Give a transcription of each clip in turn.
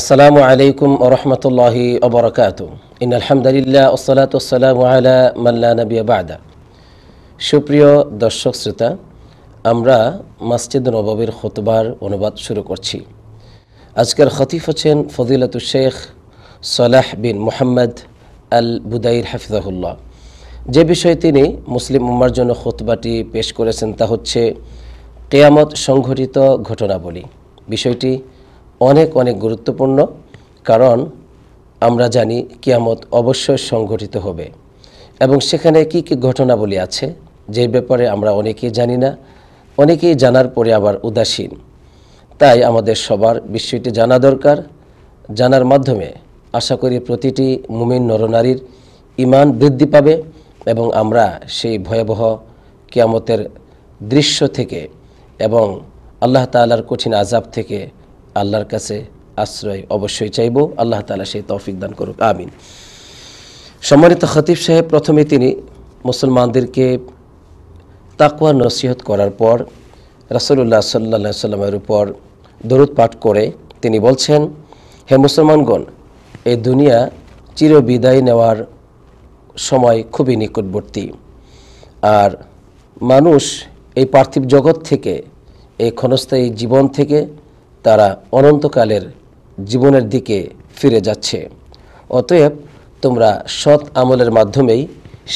আসসালামু আলাইকুম ওয়া রাহমাতুল্লাহি ওয়া বারাকাতুহু। ইন্নাল হামদুলিল্লাহ ওয়াসসালাতু ওয়াসসালামু আলা মান লা নাবিয়্যা বা'দা। সুপ্রিয় দর্শক শ্রোতা, আমরা মসজিদ নববীর খুতবার অনুবাদ শুরু করছি। আজকের খতিব হচ্ছেন ফজিলাতুশ শেখ সালাহ বিন মুহাম্মদ আল বুদাইর হাফিজাহুল্লাহ। যে বিষয়ে তিনি মুসলিম উম্মার জন্য খুতবাটি পেশ করেছেন তা হচ্ছে কিয়ামত সংঘটিত ঘটনাবলী। বিষয়টি অনেক গুরুত্বপূর্ণ, কারণ আমরা জানি কিয়ামত অবশ্যই সংঘটিত হবে এবং সেখানে কি কি ঘটনাবলী আছে যে ব্যাপারে আমরা অনেকেই জানি না, অনেকেই জানার পরে আবার উদাসীন। তাই আমাদের সবার বিষয়টি জানা দরকার। জানার মাধ্যমে আশা করি প্রতিটি মুমিন নরনারীর ঈমান বৃদ্ধি পাবে এবং আমরা সেই ভয়াবহ কিয়ামতের দৃশ্য থেকে এবং আল্লাহ তাআলার কঠিন আযাব থেকে আল্লাহর কাছে আশ্রয় অবশ্যই চাইব। আল্লাহ তাআলা সেই তৌফিক দান করুক, আমিন। সম্মানিত খতিব সাহেব, প্রথমে তিনি মুসলমানদেরকে তাকওয়া নসিহত করার পর রাসূলুল্লাহ সাল্লাল্লাহু আলাইহি ওয়াসাল্লামের উপর দরুদ পাঠ করে তিনি বলছেন, হে মুসলমানগণ, এই দুনিয়া চিরবিদায় নেওয়ার সময় খুবই নিকটবর্তী, আর মানুষ এই পার্থিব জগৎ থেকে, এই ক্ষণস্থায়ী জীবন থেকে তারা অনন্তকালের জীবনের দিকে ফিরে যাচ্ছে। অতএব তোমরা সৎ আমলের মাধ্যমেই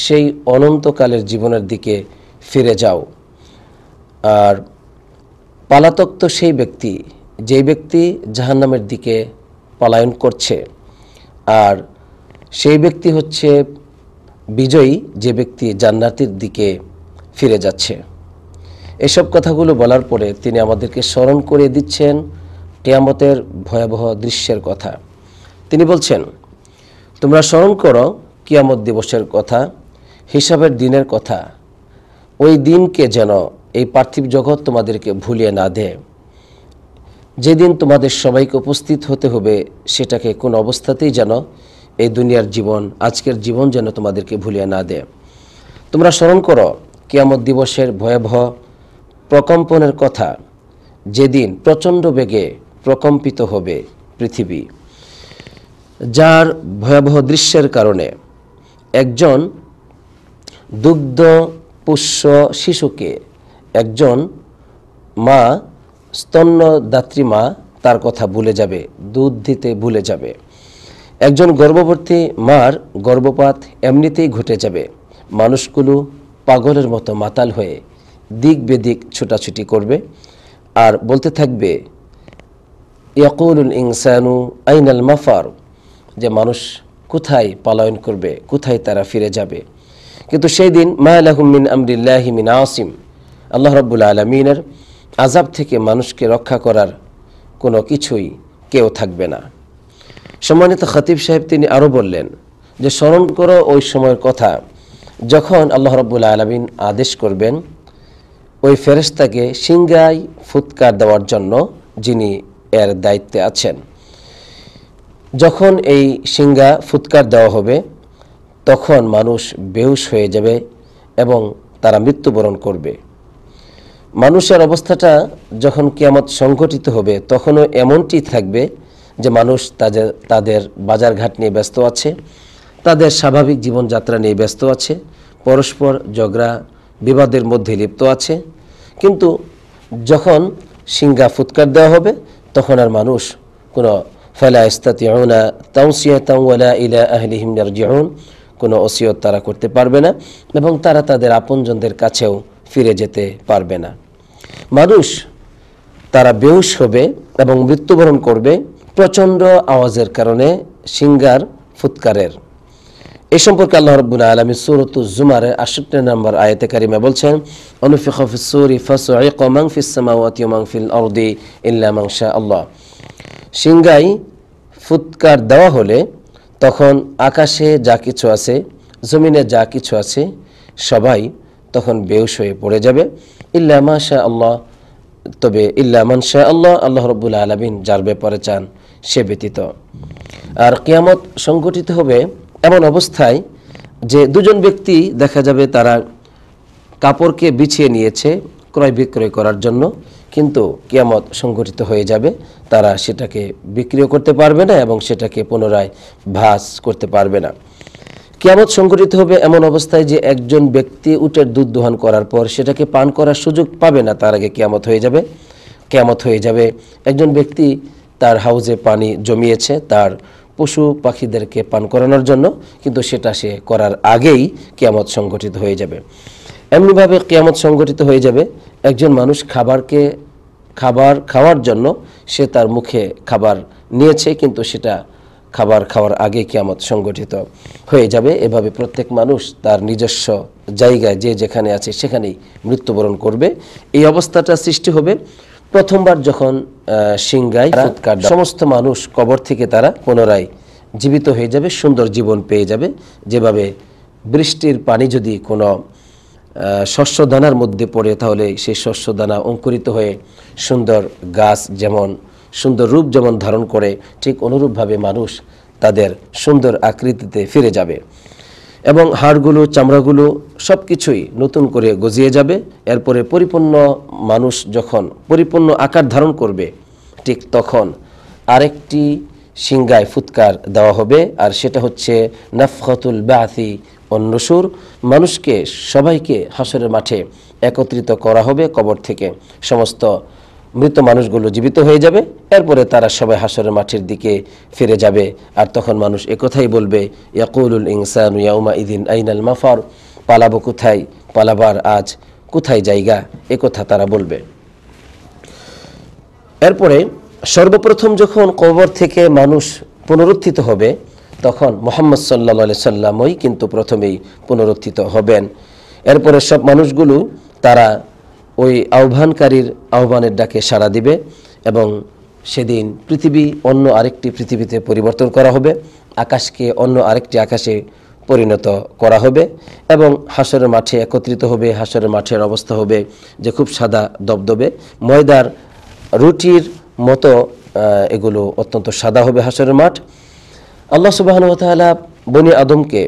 সেই অনন্তকালের জীবনের দিকে ফিরে যাও। আর পালাতক তো সেই ব্যক্তি, যেই ব্যক্তি জাহান্নামের দিকে পলায়ন করছে, আর সেই ব্যক্তি হচ্ছে বিজয়ী, যে ব্যক্তি জান্নাতের দিকে ফিরে যাচ্ছে। এসব কথাগুলো বলার পরে তিনি আমাদেরকে স্মরণ করে দিচ্ছেন কিয়ামতের ভয়াবহ দৃশ্যের কথা। তিনি বলছেন, তোমরা স্মরণ করো কিয়ামত দিবসের কথা, হিসাবের দিনের কথা। ওই দিনকে যেন এই পার্থিব জগৎ তোমাদেরকে ভুলিয়ে না দেয়। যেদিন তোমাদের সবাইকে উপস্থিত হতে হবে, সেটাকে কোন অবস্থাতেই যেন এই দুনিয়ার জীবন, আজকের জীবন যেন তোমাদেরকে ভুলিয়ে না দেয়। তোমরা স্মরণ করো কিয়ামত দিবসের ভয়াবহ প্রকম্পনের কথা, যেদিন প্রচণ্ড বেগে প্রকম্পিত হবে পৃথিবী, যার ভয়াবহ দৃশ্যের কারণে একজন দুগ্ধ পুষ্য শিশুকে একজন মা, স্তন্যদাত্রী মা, তার কথা ভুলে যাবে, দুধ দিতে ভুলে যাবে। একজন গর্ভবতী মার গর্ভপাত এমনিতেই ঘটে যাবে। মানুষগুলো পাগলের মতো মাতাল হয়ে দিক বেদিক ছুটাছুটি করবে আর বলতে থাকবে, ইয়াকুলুল ইনসানু আইনাল মাফার, যে মানুষ কোথায় পলায়ন করবে, কোথায় তারা ফিরে যাবে। কিন্তু সেই দিন মা লাহুম মিন আমরিল্লাহি মিন আসিম, আল্লাহ রাব্বুল আলামিনের আযাব থেকে মানুষকে রক্ষা করার কোনো কিছুই কেউ থাকবে না। সম্মানিত খতিব সাহেব, তিনি আরও বললেন যে স্মরণ করো ওই সময়ের কথা যখন আল্লাহ রাব্বুল আলামিন আদেশ করবেন ওই ফেরেশতাকে সিংহায় ফুৎকার দেওয়ার জন্য, যিনি এর দায়িত্বে আছেন। যখন এই সিংহা ফুৎকার দেওয়া হবে, তখন মানুষ বেহুশ হয়ে যাবে এবং তারা মৃত্যুবরণ করবে। মানুষের অবস্থাটা যখন কিয়ামত সংঘটিত হবে, তখনও এমনটি থাকবে যে মানুষ তাদের বাজারঘাট নিয়ে ব্যস্ত আছে, তাদের স্বাভাবিক জীবনযাত্রা নিয়ে ব্যস্ত আছে, পরস্পর ঝগড়া বিবাদের মধ্যে লিপ্ত আছে। কিন্তু যখন সিংহা ফুৎকার দেওয়া হবে, তখন আর মানুষ কোনো ফালা ইস্তাতিউনা তাওসিয়াতান ওয়ালা ইলা আহলিহিম ইয়ারজিউন, কোনো ওসিয়ত তারা করতে পারবে না এবং তারা তাদের আপনজনদের কাছেও ফিরে যেতে পারবে না। মানুষ তারা বেহুশ হবে এবং মৃত্যুবরণ করবে প্রচণ্ড আওয়াজের কারণে, সিংহার ফুৎকারের। এই সম্পর্কে আল্লাহ রাব্বুল আলামিন সূরাতুজ জুমারের ৬৮ নম্বর আয়াতে কারিমা বলছেন, অনুফিখা ফিস সূরি ফাসউইকা মান ফিস সামাওয়াতি ওয়া মান ফিল আরদি ইল্লা মান শা আল্লাহ। সিংহায় ফুৎকার দেওয়া হলে তখন আকাশে যা কিছু আছে, জমিনে যা কিছু আছে, সবাই তখন বেহুশ হয়ে পড়ে যাবে। ইল্লা মা শা আল্লাহ, তবে ইল্লা মান শা আল্লাহ, আল্লাহ রাব্বুল আলামিন যার ব্যাপারে চান সে ব্যতীত। আর কিয়ামত সংঘটিত হবে এমন অবস্থায় যে দুজন ব্যক্তি দেখা যাবে তারা কাপড়কে বিছিয়ে নিয়েছে ক্রয় বিক্রয় করার জন্য, কিন্তু কিয়ামত সংঘটিত হয়ে যাবে, তারা সেটাকে বিক্রিও করতে পারবে না এবং সেটাকে পুনরায় ভাঁজ করতে পারবে না। কিয়ামত সংঘটিত হবে এমন অবস্থায় যে একজন ব্যক্তি উটের দুধ দোহন করার পর সেটাকে পান করার সুযোগ পাবে না, তার আগে কিয়ামত হয়ে যাবে। কিয়ামত হয়ে যাবে একজন ব্যক্তি তার হাউজে পানি জমিয়েছে তার পশু পাখিদেরকে পান করানোর জন্য, কিন্তু সেটা সে করার আগেই কিয়ামত সংঘটিত হয়ে যাবে। এমনিভাবে কিয়ামত সংঘটিত হয়ে যাবে একজন মানুষ খাবার খাওয়ার জন্য সে তার মুখে খাবার নিয়েছে, কিন্তু সেটা খাবার খাওয়ার আগে কিয়ামত সংঘটিত হয়ে যাবে। এভাবে প্রত্যেক মানুষ তার নিজস্ব জায়গায় যে যেখানে আছে সেখানেই মৃত্যুবরণ করবে। এই অবস্থাটা সৃষ্টি হবে প্রথমবার যখন সিংহায় ফুৎকার সমস্ত মানুষ কবর থেকে তারা পুনরায় জীবিত হয়ে যাবে, সুন্দর জীবন পেয়ে যাবে। যেভাবে বৃষ্টির পানি যদি কোনো শস্যদানার মধ্যে পড়ে তাহলে সেই শস্যদানা অঙ্কুরিত হয়ে সুন্দর গাছ যেমন সুন্দর রূপ যেমন ধারণ করে, ঠিক অনুরূপভাবে মানুষ তাদের সুন্দর আকৃতিতে ফিরে যাবে এবং হাড়গুলো চামড়াগুলো সব কিছুই নতুন করে গজিয়ে যাবে। এরপরে পরিপূর্ণ মানুষ যখন পরিপূর্ণ আকার ধারণ করবে, ঠিক তখন আরেকটি সিংহায় ফুৎকার দেওয়া হবে, আর সেটা হচ্ছে নাফখাতুল বাআসি ওয়ান নুশুর। মানুষকে সবাইকে হাসরের মাঠে একত্রিত করা হবে। কবর থেকে সমস্ত মৃত মানুষগুলো জীবিত হয়ে যাবে, এরপরে তারা সবাই হাসরের মাঠের দিকে ফিরে যাবে। আর তখন মানুষ একথাই বলবে, ইয়াকুলুল ইনসানু ইয়াউমাইযিন আইনাল মাফার, পালাবো কোথায়, পালাবার আজ কোথায় জায়গা, একথা তারা বলবে। এরপরে সর্বপ্রথম যখন কবর থেকে মানুষ পুনরুত্থিত হবে তখন মুহাম্মদ সাল্লাল্লাহু আলাইহি সাল্লামই কিন্তু প্রথমেই পুনরুত্থিত হবেন। এরপরে সব মানুষগুলো তারা ওই আহ্বানকারীর আহ্বানের ডাকে সাড়া দিবে এবং সেদিন পৃথিবী অন্য আরেকটি পৃথিবীতে পরিবর্তন করা হবে, আকাশকে অন্য আরেকটি আকাশে পরিণত করা হবে এবং হাসরের মাঠে একত্রিত হবে। হাসরের মাঠের অবস্থা হবে যে খুব সাদা দবদবে ময়দার রুটির মতো, এগুলো অত্যন্ত সাদা হবে হাসরের মাঠ। আল্লাহ সুবহানাহু ওয়া তাআলা বনি আদমকে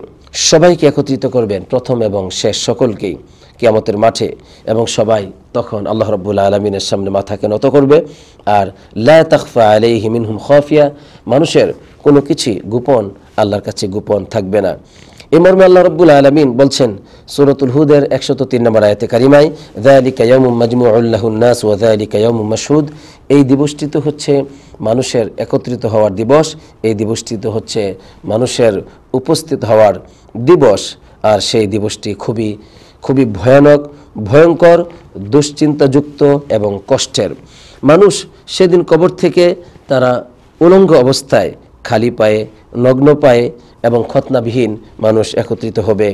সবাইকে একত্রিত করবেন, প্রথম এবং শেষ সকলকেই কিয়ামতের মাঠে, এবং সবাই তখন আল্লাহ রাব্বুল আলামিনের সামনে মাথাকে নত করবে। আর লা তাখফা আলাইহি মিনহুম খাফিয়া, মানুষের কোনো কিছু গোপন আল্লাহর কাছে গোপন থাকবে না। এই মর্মে আল্লাহ রাব্বুল আলামিন বলছেন সূরাতুল হুদের 103 নম্বর আয়াতে কারিমায়, যালিকা ইয়াউমুম মাজমুউল লাহুন নাস ওয়া যালিকা ইয়াউমুম মাশহুদ। এই দিবসটি তো হচ্ছে মানুষের একত্রিত হওয়ার দিবস, এই দিবসটি তো হচ্ছে মানুষের উপস্থিত হওয়ার দিবস, আর সেই দিবসটি খুবই খুবই ভয়ঙ্কর, দুশ্চিন্তাযুক্ত এবং কষ্টের। মানুষ সেদিন কবর থেকে তারা উলঙ্গ অবস্থায় খালি পায়ে, নগ্ন পায়ে এবং খতনাবিহীন মানুষ একত্রিত হবে।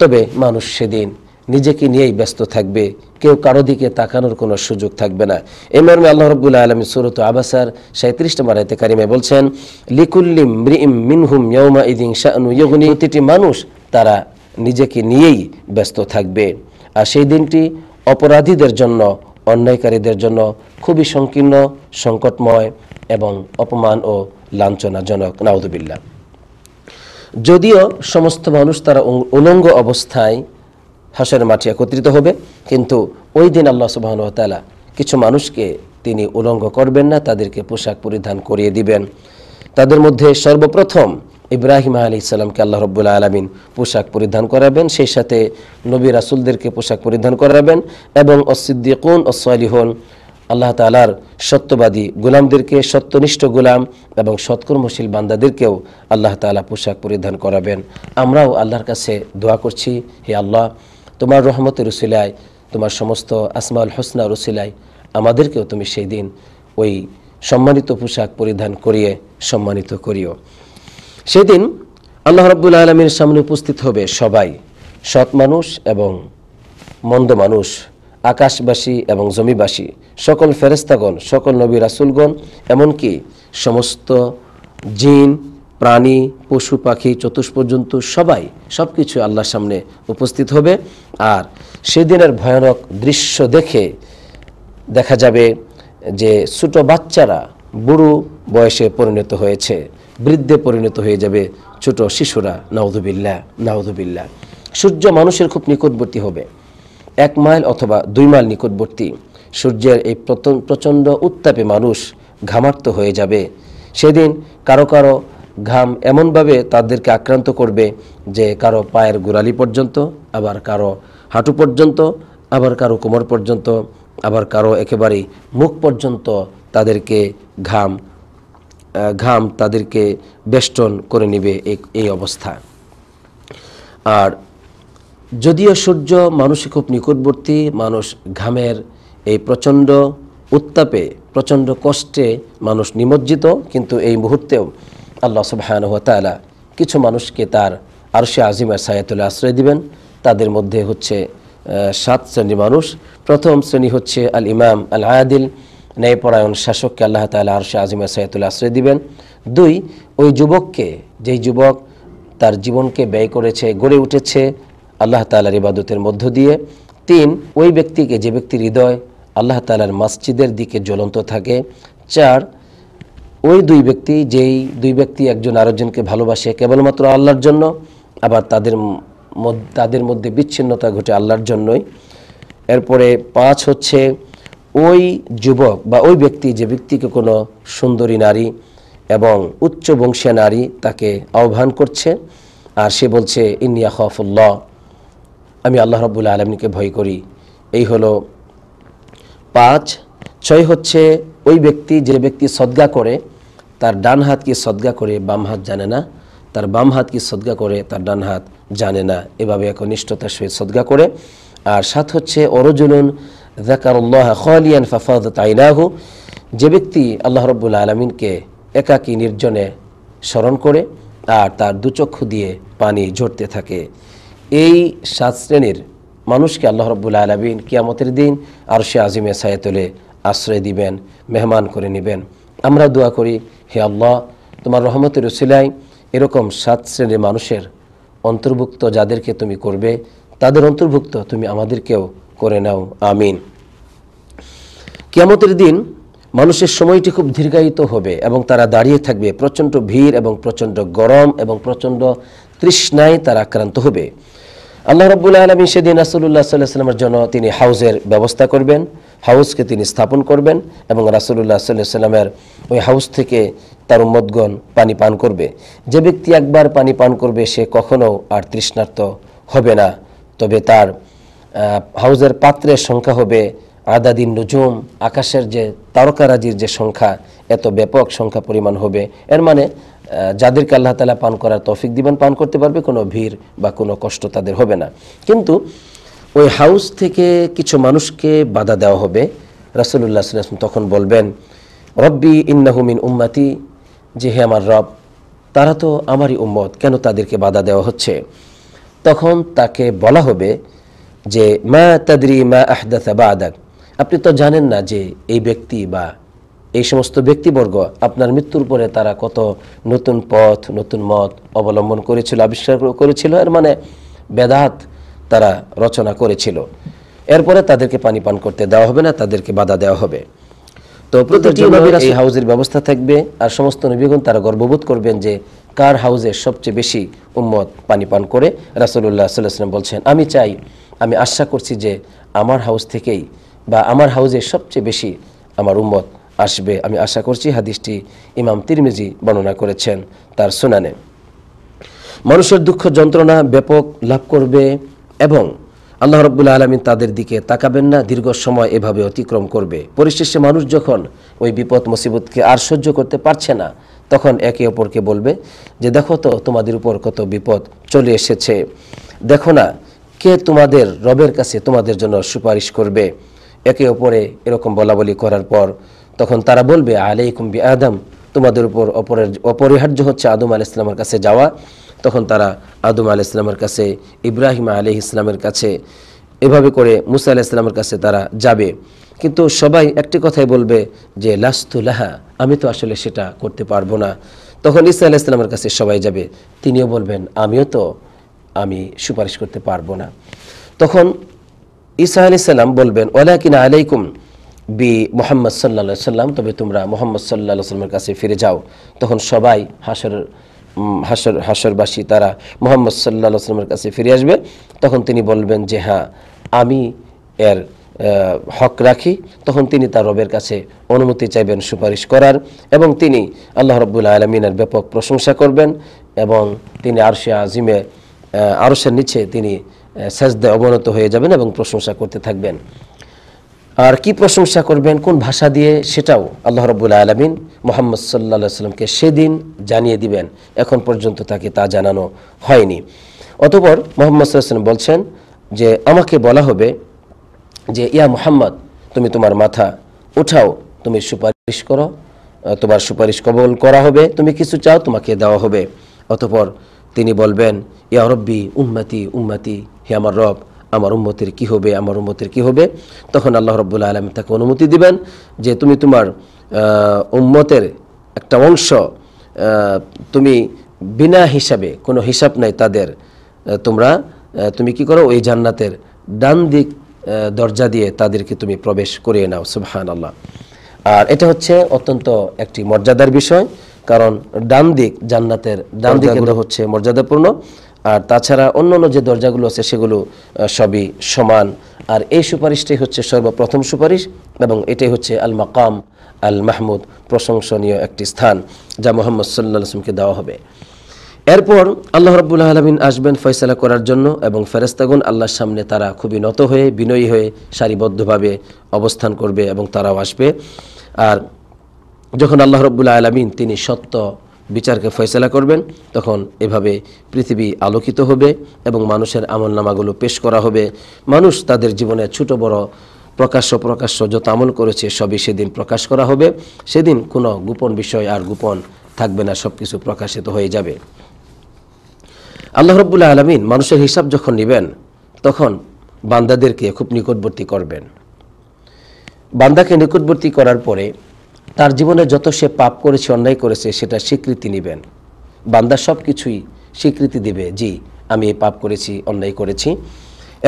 তবে মানুষ সেদিন নিজেকে নিয়েই ব্যস্ত থাকবে, কেউ কারো দিকে তাকানোর কোনো সুযোগ থাকবে না। এই মর্মে আল্লাহ রাব্বুল আলামিন সূরাত আবাসার 37 নম্বর আয়াতে কারিমায় বলছেন, লিকুল্লি মরিইম মিনহুম ইয়াউমাইযিন শাআনু ইউগনি, প্রতিটি মানুষ তারা নিজেকে নিয়েই ব্যস্ত থাকবে। আর সেই দিনটি অপরাধীদের জন্য, অন্যায়কারীদের জন্য খুবই সংকীর্ণ, সংকটময় এবং অপমান ও লাঞ্ছনাজনক। নাউযুবিল্লাহ। যদিও সমস্ত মানুষ তারা উলঙ্গ অবস্থায় হাসরের মাঠে একত্রিত হবে, কিন্তু ওই দিন আল্লাহ সুবহানাহু ওয়া তাআলা কিছু মানুষকে তিনি উলঙ্গ করবেন না, তাদেরকে পোশাক পরিধান করিয়ে দিবেন। তাদের মধ্যে সর্বপ্রথম ইব্রাহিম আলাইহিস সালামকে আল্লাহ রাব্বুল আলামিন পোশাক পরিধান করাবেন, সেই সাথে নবী রাসূলদেরকে পোশাক পরিধান করাবেন এবং as-সিদ্দিকুন as-সালিহুন আল্লাহ তাআলার সত্যবাদী গোলামদেরকে, সত্যনিষ্ঠ গোলাম এবং সৎকর্মশীল বান্দাদেরকেও আল্লাহ তাআলা পোশাক পরিধান করাবেন। আমরাও আল্লাহর কাছে দোয়া করছি, হে আল্লাহ, তোমার রহমতের উসিলায়, তোমার সমস্ত আসমাউল হুসনার উসিলায় আমাদেরকেও তুমি সেই দিন ওই সম্মানিত পোশাক পরিধান করিয়ে সম্মানিত করিও। সেদিন আল্লাহ রাব্বুল আলামিনের সামনে উপস্থিত হবে সবাই, সৎ মানুষ এবং মন্দ মানুষ, আকাশবাসী এবং জমিবাসী, সকল ফেরেশতাগণ, সকল নবী রাসূলগণ, এমনকি সমস্ত জিন, প্রাণী, পশু পাখি, চতুষ্পর্জন্তু সবাই, সব কিছু আল্লাহর সামনে উপস্থিত হবে। আর সেদিনের ভয়ানক দৃশ্য দেখে দেখা যাবে যে ছোট বাচ্চারা বুড়ো বয়সে পরিণত হয়েছে, বৃদ্ধে পরিণত হয়ে যাবে ছোট শিশুরা। নাউযুবিল্লাহ, নাউযুবিল্লাহ। সূর্য মানুষের খুব নিকটবর্তী হবে, 1 মাইল অথবা 2 মাইল নিকটবর্তী। সূর্যের এই প্রচণ্ড উত্তাপে মানুষ ঘামার্ত হয়ে যাবে। সেদিন কারো কারো ঘাম এমনভাবে তাদেরকে আক্রান্ত করবে যে কারো পায়ের গোড়ালি পর্যন্ত, আবার কারো হাঁটু পর্যন্ত, আবার কারো কোমর পর্যন্ত, আবার কারো একেবারেই মুখ পর্যন্ত তাদেরকে ঘাম তাদেরকে বেষ্টন করে নেবে এই অবস্থা। আর যদিও সূর্য মানুষের খুব নিকটবর্তী, মানুষ ঘামের এই প্রচণ্ড উত্তাপে প্রচণ্ড কষ্টে মানুষ নিমজ্জিত, কিন্তু এই মুহূর্তেও আল্লাহ সুবহানাহু ওয়া তাআলা কিছু মানুষকে তার আরশে আজিমের ছায়াতলে আশ্রয় দিবেন। তাদের মধ্যে হচ্ছে 7 শ্রেণীর মানুষ। প্রথম শ্রেণী হচ্ছে আল ইমাম আল আদিল, ন্যায়পরায়ণ শাসককে আল্লাহ তাআলা আরশে আজিমের ছায়াতলে আশ্রয় দিবেন। 2, ওই যুবককে, যেই যুবক তার জীবনকে ব্যয় করেছে, গড়ে উঠেছে আল্লাহ তাআলার ইবাদতের মধ্য দিয়ে। 3, ওই ব্যক্তিকে, যে ব্যক্তির হৃদয় আল্লাহ তাআলার মসজিদের দিকে জ্বলন্ত থাকে। 4, ওই 2 ব্যক্তি, যেই 2 ব্যক্তি একজন আরেকজনকে ভালোবাসে কেবলমাত্র আল্লাহর জন্য, আবার তাদের মধ্যে বিচ্ছিন্নতা ঘটে আল্লাহর জন্যই। এরপরে 5 হচ্ছে ওই যুবক বা ওই ব্যক্তি, যে ব্যক্তিকে কোনো সুন্দরী নারী এবং উচ্চ বংশীয় নারী তাকে আহ্বান করছে, আর সে বলছে ইন্নী আখাফুল্লাহ, আমি আল্লাহ রাব্বুল আলামিনকে ভয় করি। এই হলো 5। 6 হচ্ছে ওই ব্যক্তি, যে ব্যক্তি সদকা করে, তার ডান হাত কি সদকা করে বাম হাত জানে না, তার বাম হাত কি সদকা করে তার ডান হাত জানে না, এভাবে একনিষ্ঠতার সহিত সদকা করে। আর 7 হচ্ছে ওয়ারাজুলুন যাকারাল্লাহ খালিয়ান ফাফাদাত আইনাহু, যে ব্যক্তি আল্লাহ রাব্বুল আলামিনকে একাকী নির্জনে স্মরণ করে আর তার দুচক্ষু দিয়ে পানি ঝরতে থাকে। এই 7 শ্রেণীর মানুষকে আল্লাহ রাব্বুল আলামিন কিয়ামতের দিন আরশে আজিমের ছায়াতলে আশ্রয় দিবেন, মেহমান করে নেবেন। আমরা দোয়া করি, হে আল্লাহ, তোমার রহমতের উসিলায় এরকম 7 শ্রেণীর মানুষের অন্তর্ভুক্ত যাদেরকে তুমি করবে, তাদের অন্তর্ভুক্ত তুমি আমাদেরকেও করে নাও, আমিন। কিয়ামতের দিন মানুষের সময়টি খুব দীর্ঘায়িত হবে এবং তারা দাঁড়িয়ে থাকবে, প্রচণ্ড ভিড় এবং প্রচণ্ড গরম এবং প্রচণ্ড তৃষ্ণায় তারা আক্রান্ত হবে। আল্লাহ রাব্বুল আলামিন সেদিন রাসূলুল্লাহ সাল্লাল্লাহু আলাইহি ওয়াসাল্লামের জন্য তিনি হাউজের ব্যবস্থা করবেন, হাউজকে তিনি স্থাপন করবেন এবং রাসূলুল্লাহ সাল্লাল্লাহু আলাইহি ওয়াসাল্লামের ওই হাউজ থেকে তার উম্মতগণ পানি পান করবে। যে ব্যক্তি একবার পানি পান করবে সে কখনো আর তৃষ্ণার্ত হবে না, তবে তার হাউজের পাত্রের সংখ্যা হবে আদাদিন নুজুম, আকাশের যে তারকারাজির যে সংখ্যা, এত ব্যাপক সংখ্যা পরিমাণ হবে। এর মানে যাদেরকে আল্লাহ তাআলা পান করার তৌফিক দিবেন পান করতে পারবে, কোনো ভিড় বা কোনো কষ্ট তাদের হবে না। কিন্তু ওই হাউস থেকে কিছু মানুষকে বাধা দেওয়া হবে। রাসূলুল্লাহ সাল্লাল্লাহু আলাইহি ওয়াসাল্লাম তখন বলবেন, রব্বি ইন্নাহু মিন উম্মতি, যে হে আমার রব, তারা তো আমারই উম্মত, কেন তাদেরকে বাধা দেওয়া হচ্ছে? তখন তাকে বলা হবে যে মা তাদরি মা আহদাসা বা'দাক, আপনি তো জানেন না যে এই ব্যক্তি বা এই সমস্ত ব্যক্তিবর্গ আপনার মৃত্যুর পরে তারা কত নতুন পথ, নতুন মত অবলম্বন করেছিল, আবিষ্কার করেছিল, এর মানে বেদাত তারা রচনা করেছিল। এরপরে তাদেরকে পানি পান করতে দেওয়া হবে না, তাদেরকে বাধা দেওয়া হবে। তো প্রতিটি নবীর এই হাউজের ব্যবস্থা থাকবে, আর সমস্ত নবীগণ তারা গর্ববোধ করবেন যে কার হাউজে সবচেয়ে বেশি উম্মত পানি পান করে। রাসূলুল্লাহ সাল্লাল্লাহু আলাইহি ওয়াসাল্লাম বলছেন, আমি আশা করছি যে আমার হাউস থেকেই বা আমার হাউজে সবচেয়ে বেশি আমার উম্মত আসবে, আমি আশা করছি। হাদিসটি ইমাম তিরমিজি বর্ণনা করেছেন তার সুনানে। মানুষের দুঃখ যন্ত্রণা ব্যাপক লাভ করবে এবং আল্লাহ রাব্বুল আলামিন তাদের দিকে তাকাবেন না, দীর্ঘ সময় এভাবে অতিক্রম করবে। পরিশেষে মানুষ যখন ওই বিপদ মুসিবতকে আর সহ্য করতে পারছে না, তখন একে অপরকে বলবে যে দেখো তো তোমাদের উপর কত বিপদ চলে এসেছে, দেখো না কে তোমাদের রবের কাছে তোমাদের জন্য সুপারিশ করবে। একে অপরে এরকম বলাবলি করার পর তখন তারা বলবে আলাইকুম বি আদম, তোমাদের উপর অপরিহার্য হচ্ছে আদম আলাইহিস সালামের কাছে যাওয়া। তখন তারা আদম আলাইহিস সালামের কাছে, ইব্রাহিম আলাইহিস সালামের কাছে, এভাবে করে মুসা আলাইহিস সালামের কাছে তারা যাবে। কিন্তু সবাই একটি কথাই বলবে যে লাস্তু লাহা, আমি তো আসলে সেটা করতে পারবো না। তখন ঈসা আলাইহিস সালামের কাছে সবাই যাবে, তিনিও বলবেন আমি সুপারিশ করতে পারবো না। তখন ঈসা আলাইহিস সালাম বলবেন ওয়ালাকিন আলাইকুম বি মুহাম্মদ সাল্লাল্লাহু আলাইহি সাল্লাম, তবে তোমরা মুহাম্মদ সাল্লাল্লাহু আলাইহি সাল্লামের কাছে ফিরে যাও। তখন সবাই হাসরবাসী তারা মুহাম্মদ সাল্লাল্লাহু আলাইহি সাল্লামের কাছে ফিরে আসবে। তখন তিনি বলবেন যে হ্যাঁ, আমি এর হক রাখি, তখন তিনি তার রবের কাছে অনুমতি চাইবেন সুপারিশ করার, এবং তিনি আল্লাহ রাব্বুল আলামিনের ব্যাপক প্রশংসা করবেন, এবং তিনি আরশে আজিমে আরশের নিচে তিনি সাজদায় অবনত হয়ে যাবেন এবং প্রশংসা করতে থাকবেন। আর কি প্রশংসা করবেন, কোন ভাষা দিয়ে, সেটাও আল্লাহ রাব্বুল আলামিন মুহাম্মদ সাল্লাল্লাহু আলাইহি সাল্লামকে সেদিন জানিয়ে দিবেন। এখন পর্যন্ত তাকে তা জানানো হয়নি। অতঃপর মুহাম্মদ সাল্লাল্লাহু আলাইহি সাল্লাম বলছেন যে আমাকে বলা হবে যে ইয়া মুহাম্মদ, তুমি তোমার মাথা উঠাও, তুমি সুপারিশ করো, তোমার সুপারিশ কবুল করা হবে, তুমি কিছু চাও তোমাকে দেওয়া হবে। অতঃপর তিনি বলবেন ইয়া রব্বি উম্মতি উম্মতি, হে আমার রব, আমার উম্মতের কি হবে, আমার উম্মতের কি হবে। তখন আল্লাহ রাব্বুল আলামিন তাকে অনুমতি দিবেন যে তুমি তোমার উম্মতের একটা অংশ তুমি বিনা হিসাবে, কোনো হিসাব নাই তাদের, তুমি কি করো, ওই জান্নাতের ডান দিক দরজা দিয়ে তাদেরকে তুমি প্রবেশ করিয়ে নাও। সুবহানাল্লাহ। আর এটা হচ্ছে অত্যন্ত একটি মর্যাদার বিষয়, কারণ ডান দিক, জান্নাতের ডান দিকগুলো হচ্ছে মর্যাদাপূর্ণ, আর তাছাড়া অন্যান্য যে দরজাগুলো আছে সেগুলো সবই সমান। আর এই সুপারিশটাই হচ্ছে সর্বপ্রথম সুপারিশ, এবং এটাই হচ্ছে আল মাকাম আল মাহমুদ, প্রশংসনীয় একটি স্থান যা মুহাম্মদ সাল্লাল্লাহু আলাইহি ওয়াসাল্লামকে দেওয়া হবে। এরপর আল্লাহ রাব্বুল আলামিন আসবেন ফয়সালা করার জন্য, এবং ফেরেশতাগণ আল্লাহর সামনে তারা খুবই নত হয়ে, বিনয়ী হয়ে সারিবদ্ধভাবে অবস্থান করবে, এবং তারাও আসবে। আর যখন আল্লাহ রাব্বুল আলামিন তিনি সত্য বিচারকে ফয়সালা করবেন, তখন এভাবে পৃথিবী আলোকিত হবে এবং মানুষের আমলনামাগুলো পেশ করা হবে। মানুষ তাদের জীবনে ছোট বড় প্রকাশ্য যত আমল করেছে সবই সেদিন প্রকাশ করা হবে। সেদিন কোনো গোপন বিষয় আর গোপন থাকবে না, সব কিছু প্রকাশিত হয়ে যাবে। আল্লাহ রাব্বুল আলামিন মানুষের হিসাব যখন নেবেন, তখন বান্দাদেরকে খুব নিকটবর্তী করবেন। বান্দাকে নিকটবর্তী করার পরে তার জীবনে যত সে পাপ করেছে, অন্যায় করেছে, সেটা স্বীকৃতি নেবেন। বান্দা সব কিছুই স্বীকৃতি দিবে, জি আমি এই পাপ করেছি, অন্যায় করেছি।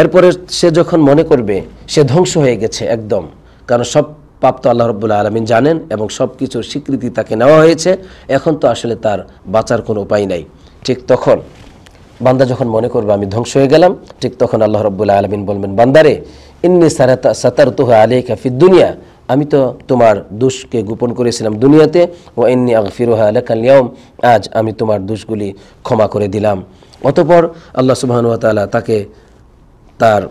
এরপরে সে যখন মনে করবে সে ধ্বংস হয়ে গেছে একদম, কারণ সব পাপ তো আল্লাহ রাব্বুল আলামিন জানেন, এবং সব কিছুর স্বীকৃতি তাকে নেওয়া হয়েছে, এখন তো আসলে তার বাঁচার কোনো উপায় নাই। ঠিক তখন বান্দা যখন মনে করবে আমি ধ্বংস হয়ে গেলাম, ঠিক তখন আল্লাহ রাব্বুল আলামিন বলবেন, বান্দারে ইন্নী সাতারতুহা আলাইকা ফিদ দুনিয়া, আমি তো তোমার দোষকে গোপন করেছিলাম দুনিয়াতে, ওয়া ইন্নী আগফিরুহা লাকাল ইয়াউম, আজ আমি তোমার দোষগুলি ক্ষমা করে দিলাম। অতঃপর আল্লাহ সুবহানাহু ওয়া তাআলা তাকে তার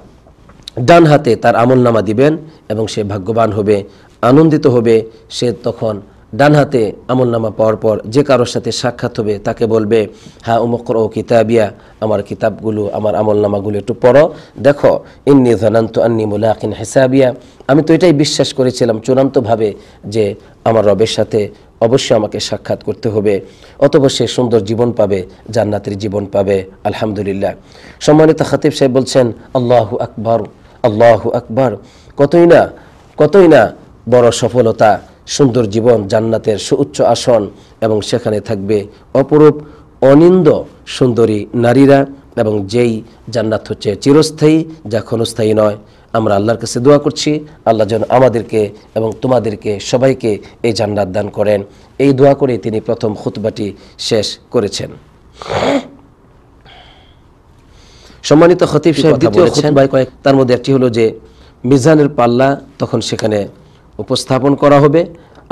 ডান হাতে তার আমলনামা দিবেন, এবং সে ভাগ্যবান হবে, আনন্দিত হবে। সে তখন ডান হাতে আমলনামা পাওয়ার পর যে কারোর সাথে সাক্ষাৎ হবে তাকে বলবে, হ্যাঁ উমকর কিতাবিয়া, আমার কিতাবগুলো, আমার আমলনামাগুলো একটু পড়ো, দেখো ইন্নী যানানতু আন্নী মুলাকিন হিসাবিয়া, আমি তো এটাই বিশ্বাস করেছিলাম চূড়ান্তভাবে যে আমার রবের সাথে অবশ্যই আমাকে সাক্ষাৎ করতে হবে। অতঃপর সে সুন্দর জীবন পাবে, জান্নাতের জীবন পাবে। আলহামদুলিল্লাহ। সম্মানিত খতিব সাহেব বলছেন, আল্লাহু আকবার, আল্লাহু আকবার, কতই না বড় সফলতা, সুন্দর জীবন, জান্নাতের সুউচ্চ আসন, এবং সেখানে থাকবে অপরূপ অনিন্দ সুন্দরী নারীরা, এবং যেই জান্নাত হচ্ছে চিরস্থায়ী, যা ক্ষণস্থায়ী নয়। আমরা আল্লাহর কাছে দোয়া করছি, আল্লাহ যেন আমাদেরকে এবং তোমাদেরকে সবাইকে এই জান্নাত দান করেন। এই দোয়া করে তিনি প্রথম খুতবাটি শেষ করেছেন। সম্মানিত খতিব সাহেব দ্বিতীয় খুতবায় কয়েক, তার মধ্যে একটি হলো যে মিজানের পাল্লা তখন সেখানে উপস্থাপন করা হবে,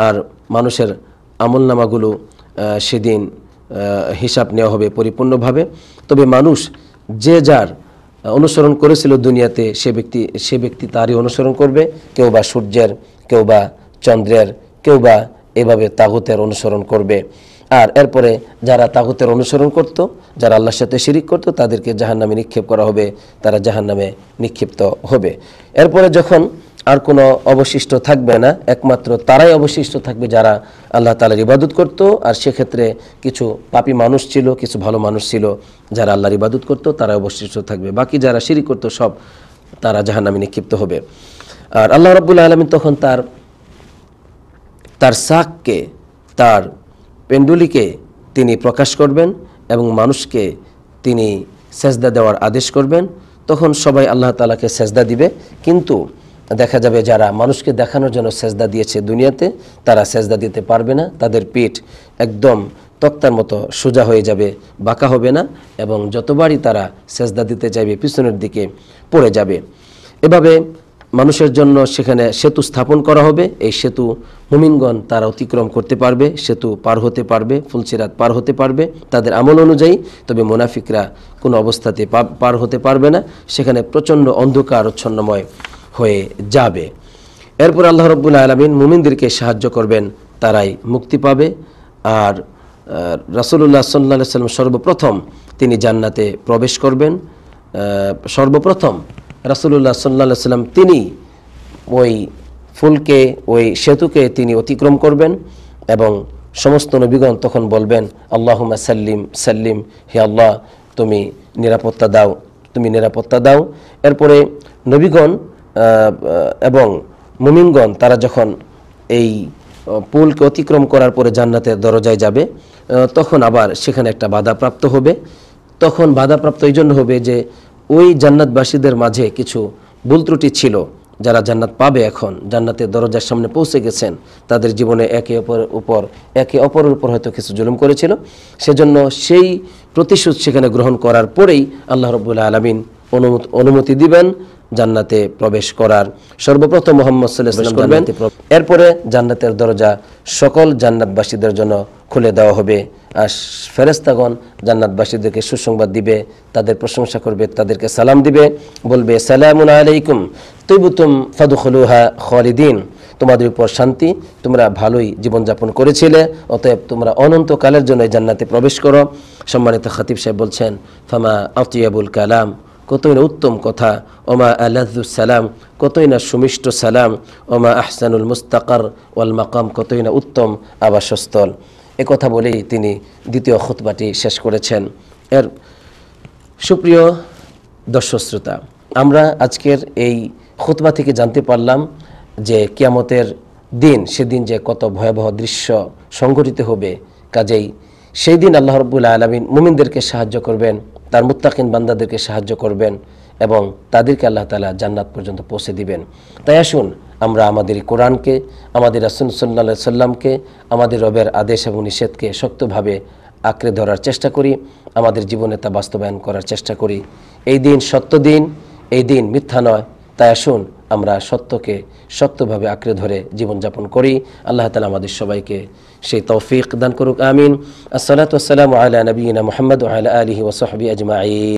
আর মানুষের আমলনামাগুলো সেদিন হিসাব নেওয়া হবে পরিপূর্ণভাবে। তবে মানুষ যে যার অনুসরণ করেছিল দুনিয়াতে, সে ব্যক্তি তারই অনুসরণ করবে। কেউ বা সূর্যের, কেউ বা চন্দ্রের, কেউ বা এভাবে তাগুতের অনুসরণ করবে। আর এরপরে যারা তাগুতের অনুসরণ করত, যারা আল্লাহর সাথে শিরিক করত, তাদেরকে জাহান্নামে নিক্ষেপ করা হবে, তারা জাহান্নামে নিক্ষিপ্ত হবে। এরপরে যখন আর কোনো অবশিষ্ট থাকবে না, একমাত্র তারাই অবশিষ্ট থাকবে যারা আল্লাহ তাআলার ইবাদত করত। আর সেক্ষেত্রে কিছু পাপী মানুষ ছিল, কিছু ভালো মানুষ ছিল, যারা আল্লাহর ইবাদত করত তারা অবশিষ্ট থাকবে। বাকি যারা শিরিক করত সব তারা জাহান্নামে নিক্ষিপ্ত হবে। আর আল্লাহ রাব্বুল আলামিন তখন তার সাককে, তার পেন্ডুলিকে তিনি প্রকাশ করবেন, এবং মানুষকে তিনি সেজদা দেওয়ার আদেশ করবেন। তখন সবাই আল্লাহ তাআলাকে সেজদা দিবে, কিন্তু দেখা যাবে যারা মানুষকে দেখানোর জন্য সেজদা দিয়েছে দুনিয়াতে, তারা সেজদা দিতে পারবে না। তাদের পিঠ একদম তক্তার মতো সোজা হয়ে যাবে, বাঁকা হবে না, এবং যতবারই তারা সেজদা দিতে চাইবে পিছনের দিকে পড়ে যাবে। এভাবে মানুষের জন্য সেখানে সেতু স্থাপন করা হবে। এই সেতু মুমিনগণ তারা অতিক্রম করতে পারবে, সেতু পার হতে পারবে, ফুলসিরাত পার হতে পারবে তাদের আমল অনুযায়ী। তবে মুনাফিকরা কোনো অবস্থাতে পার হতে পারবে না, সেখানে প্রচণ্ড অন্ধকার আচ্ছন্নময় হয়ে যাবে। এরপর আল্লাহ রাব্বুল আলামিন মুমিনদেরকে সাহায্য করবেন, তারাই মুক্তি পাবে। আর রাসূলুল্লাহ সাল্লাল্লাহু আলাইহি ওয়াসাল্লাম সর্বপ্রথম তিনি জান্নাতে প্রবেশ করবেন। সর্বপ্রথম রাসূলুল্লাহ সাল্লাল্লাহু আলাইহি ওয়াসাল্লাম তিনি ওই ফুলকে, ওই সেতুকে তিনি অতিক্রম করবেন এবং সমস্ত নবীগণ তখন বলবেন আল্লাহুম্মা সাল্লিম সাল্লিম, হে আল্লাহ তুমি নিরাপত্তা দাও, তুমি নিরাপত্তা দাও। এরপরে নবীগণ এবং মুমিনগণ তারা যখন এই পুলকে অতিক্রম করার পরে জান্নাতের দরজায় যাবে, তখন আবার সেখানে একটা বাধাপ্রাপ্ত হবে। তখন বাধাপ্রাপ্ত এই জন্য হবে যে ওই জান্নাতবাসীদের মাঝে কিছু ভুল ত্রুটি ছিল, যারা জান্নাত পাবে, এখন জান্নাতের দরজার সামনে পৌঁছে গেছেন, তাদের জীবনে একে অপরের উপর হয়তো কিছু জুলুম করেছিল, সেজন্য সেই প্রতিশোধ সেখানে গ্রহণ করার পরেই আল্লাহ রাব্বুল আলামিন অনুমতি দিবেন জান্নাতে প্রবেশ করার। সর্বপ্রথম মুহাম্মদ সাল্লাল্লাহু আলাইহি ওয়াসাল্লাম করবেন, এরপরে জান্নাতের দরজা সকল জান্নাতবাসীদের জন্য খুলে দেওয়া হবে। আর ফেরেশতাগণ জান্নাতবাসীদেরকে সুসংবাদ দিবে, তাদের প্রশংসা করবে, তাদেরকে সালাম দিবে, বলবে সালামুন আলাইকুম তিবতুম ফাদখুলুহা খালিদিন, তোমাদের উপর শান্তি, তোমরা ভালোই জীবনযাপন করেছিলে, অতএব তোমরা অনন্তকালের জন্য জান্নাতে প্রবেশ করো। সম্মানিত খতিব সাহেব বলছেন ফামা আতিয়াবুল কালাম, কতই না উত্তম কথা, ওমা আলাযুস সালাম, কতই না সুমিষ্ট সালাম, ওমা আহসানুল মুস্তাকার ওয়াল মাকাম, কতই না উত্তম আবাসস্থল। কথা বলেই তিনি দ্বিতীয় খুতবাটি শেষ করেছেন। এর সুপ্রিয় দর্শক শ্রোতা, আমরা আজকের এই খুতবা থেকে জানতে পারলাম যে কিয়ামতের দিন, সেদিন যে কত ভয়াবহ দৃশ্য সংঘটিত হবে। কাজেই সেই দিন আল্লাহ রাব্বুল আলামিন মুমিনদেরকে সাহায্য করবেন, তার মুত্তাকিন বান্দাদেরকে সাহায্য করবেন এবং তাদেরকে আল্লাহ তাআলা জান্নাত পর্যন্ত পৌঁছে দিবেন। তাই আসুন আমরা আমাদের কোরআনকে, আমাদের রাসূল সাল্লাল্লাহু আলাইহি সাল্লামকে, আমাদের রবের আদেশ এবং নিষেধকে শক্তভাবে আঁকড়ে ধরার চেষ্টা করি, আমাদের জীবনে তা বাস্তবায়ন করার চেষ্টা করি। এই দিন সত্য দিন, এই দিন মিথ্যা নয়। তাই আসুন আমরা সত্যকে শক্তভাবে আঁকড়ে ধরে জীবনযাপন করি। আল্লাহ তাআলা আমাদের সবাইকে সেই তৌফিক দান করুক, আমিন। আসসালাতু ওয়াসসালামু আলা নবিয়িনা মুহাম্মদ ওয়া আলা আলিহি ওয়া সাহবিহি আজমাইন।